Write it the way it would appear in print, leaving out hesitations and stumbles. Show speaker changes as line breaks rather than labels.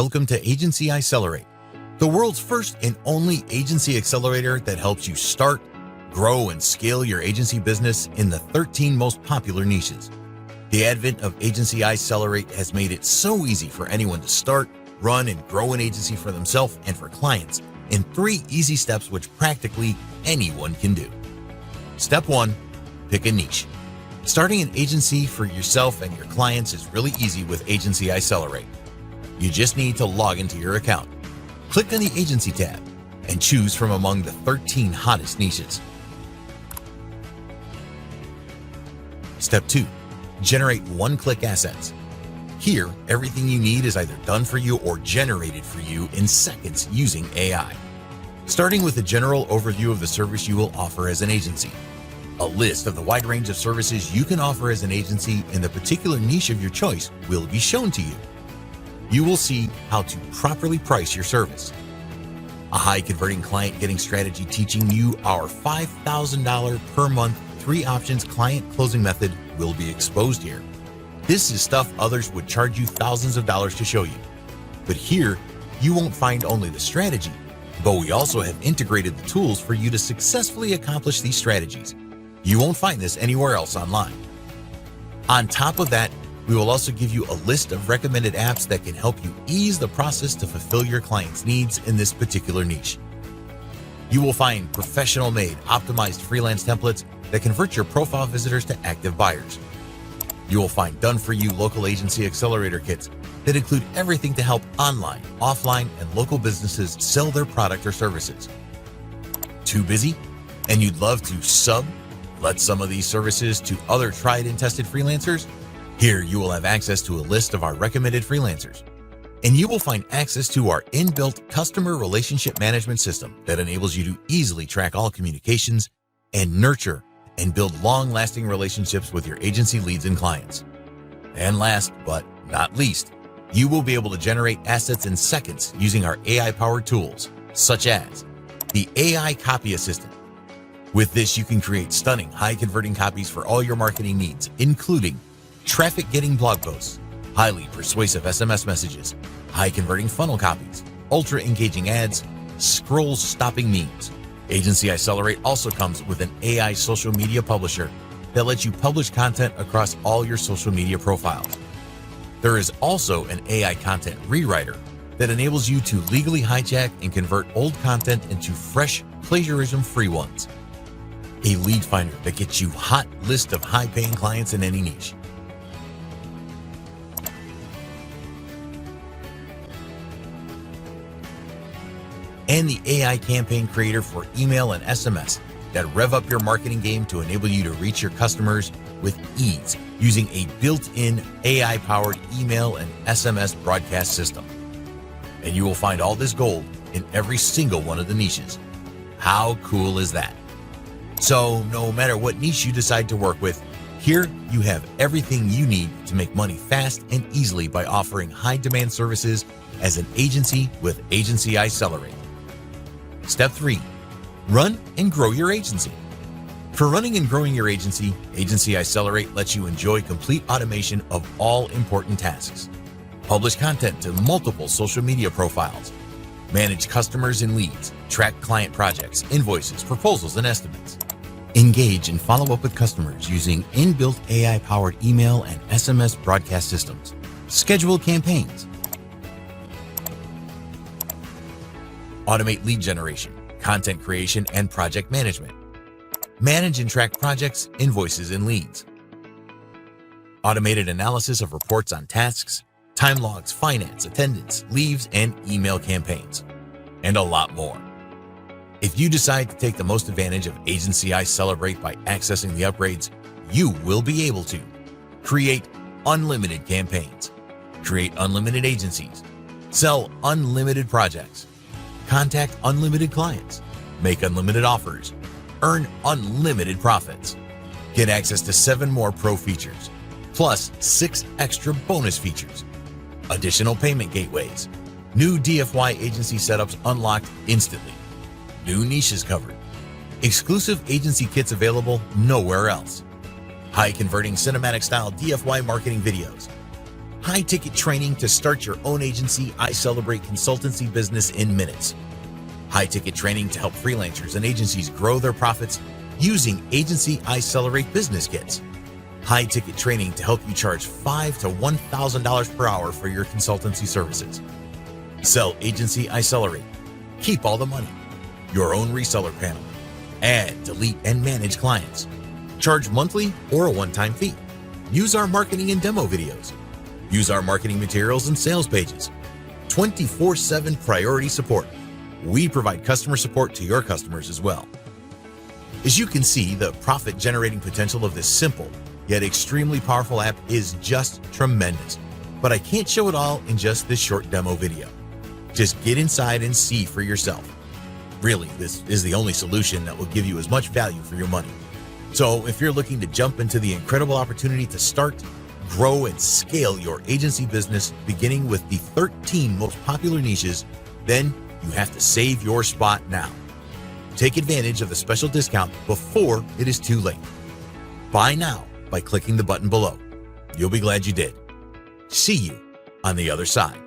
Welcome to Agency iCeleraite, the world's first and only agency accelerator that helps you start, grow, and scale your agency business in the 13 most popular niches. The advent of Agency iCeleraite has made it so easy for anyone to start, run, and grow an agency for themselves and for clients in 3 easy steps which practically anyone can do. Step 1, pick a niche. Starting an agency for yourself and your clients is really easy with Agency iCeleraite. You just need to log into your account. Click on the Agency tab and choose from among the 13 hottest niches. Step 2, generate one-click assets. Here, everything you need is either done for you or generated for you in seconds using AI. Starting with a general overview of the service you will offer as an agency. A list of the wide range of services you can offer as an agency in the particular niche of your choice will be shown to you. You will see how to properly price your service. A high-converting client getting strategy teaching you our $5,000 per month 3 options client closing method will be exposed here. This is stuff others would charge you thousands of dollars to show you. But here, you won't find only the strategy, but we also have integrated the tools for you to successfully accomplish these strategies. You won't find this anywhere else online. On top of that, we will also give you a list of recommended apps that can help you ease the process to fulfill your clients' needs in this particular niche. You will find professional-made, optimized freelance templates that convert your profile visitors to active buyers. You will find done-for-you local agency accelerator kits that include everything to help online, offline, and local businesses sell their product or services. Too busy? And you'd love to let some of these services to other tried and tested freelancers? Here you will have access to a list of our recommended freelancers. And you will find access to our inbuilt customer relationship management system that enables you to easily track all communications and nurture and build long-lasting relationships with your agency leads and clients. And last but not least, you will be able to generate assets in seconds using our AI-powered tools, such as the AI Copy Assistant. With this, you can create stunning, high-converting copies for all your marketing needs, including traffic-getting blog posts, highly persuasive SMS messages, high-converting funnel copies, ultra-engaging ads, scroll-stopping memes. Agency iCeleraite also comes with an AI social media publisher that lets you publish content across all your social media profiles. There is also an AI content rewriter that enables you to legally hijack and convert old content into fresh, plagiarism-free ones. A lead finder that gets you hot list of high-paying clients in any niche. And the AI campaign creator for email and SMS that rev up your marketing game to enable you to reach your customers with ease using a built-in AI-powered email and SMS broadcast system. And you will find all this gold in every single one of the niches. How cool is that? So no matter what niche you decide to work with, here you have everything you need to make money fast and easily by offering high-demand services as an agency with Agency iCeleraite. Step 3, run and grow your agency. For running and growing your agency, Agency iCeleraite lets you enjoy complete automation of all important tasks. Publish content to multiple social media profiles. Manage customers and leads. Track client projects, invoices, proposals, and estimates. Engage and follow up with customers using inbuilt AI-powered email and SMS broadcast systems. Schedule campaigns. Automate lead generation, content creation, and project management. Manage and track projects, invoices, and leads. Automated analysis of reports on tasks, time logs, finance, attendance, leaves, and email campaigns. And a lot more. If you decide to take the most advantage of Agency iCeleraite by accessing the upgrades, you will be able to create unlimited campaigns, create unlimited agencies, sell unlimited projects, contact unlimited clients, make unlimited offers, earn unlimited profits, get access to 7 more pro features, plus 6 extra bonus features, additional payment gateways, new DFY agency setups unlocked instantly, new niches covered, exclusive agency kits available nowhere else, high converting cinematic style DFY marketing videos, high-ticket training to start your own agency iCeleraite consultancy business in minutes. High-ticket training to help freelancers and agencies grow their profits using Agency iCeleraite business kits. High-ticket training to help you charge $5,000 to $1,000 per hour for your consultancy services. Sell Agency iCeleraite. Keep all the money. Your own reseller panel. Add, delete, and manage clients. Charge monthly or a one-time fee. Use our marketing and demo videos. Use our marketing materials and sales pages. 24/7 priority support. We provide customer support to your customers as well. As you can see, the profit-generating potential of this simple yet extremely powerful app is just tremendous. But I can't show it all in just this short demo video. Just get inside and see for yourself. Really, this is the only solution that will give you as much value for your money. So if you're looking to jump into the incredible opportunity to start, grow, and scale your agency business, beginning with the 13 most popular niches, then you have to save your spot now. Take advantage of the special discount before it is too late. Buy now by clicking the button below. You'll be glad you did. See you on the other side.